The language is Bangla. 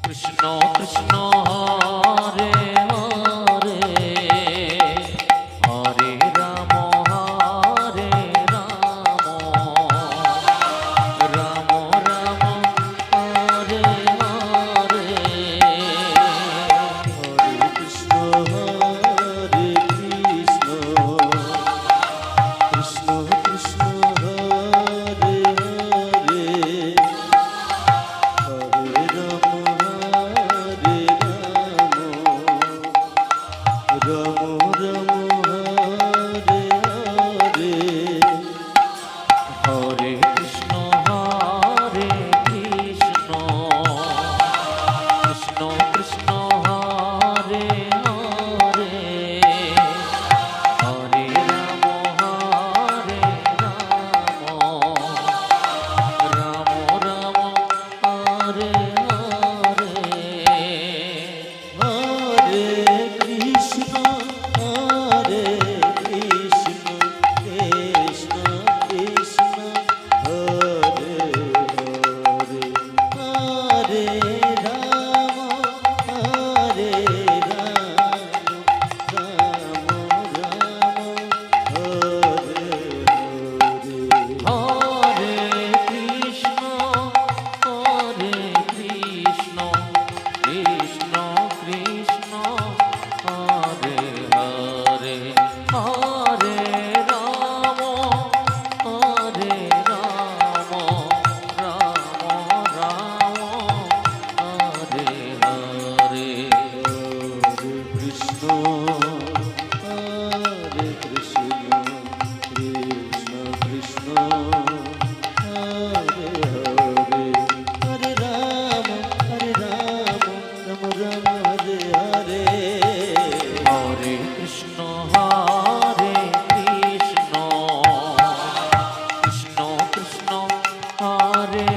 কৃষ্ণ কৃষ্ণ হরে হরে হরে রাম হরে রাম রাম রাম হরে হরে হরে কৃষ্ণ হরে কৃষ্ণ কৃষ্ণ কৃষ্ণ হরে হরে হরে রাম হরে রাম রাম হরে হরে হরে কৃষ্ণ হরে কৃষ্ণ কৃষ্ণ কৃষ্ণ হরে হরে হরে রাম হরে রাম রাম হরে হরে হরে কৃষ্ণ কৃষ্ণ কৃষ্ণ হরে হরে হরে রাম হরে রাম হরে হরে হরে কৃষ্ণ কৃষ্ণ কৃষ্ণ হরে হরে হরে রাম হরে রাম রাম হরে হরে কৃষ্ণ হরে কৃষ্ণ কৃষ্ণ কৃষ্ণ হরে হরে হরে রাম রাম রাম হরে হরে হরে কৃষ্ণ হরে কৃষ্ণ কৃষ্ণ কৃষ্ণ হরে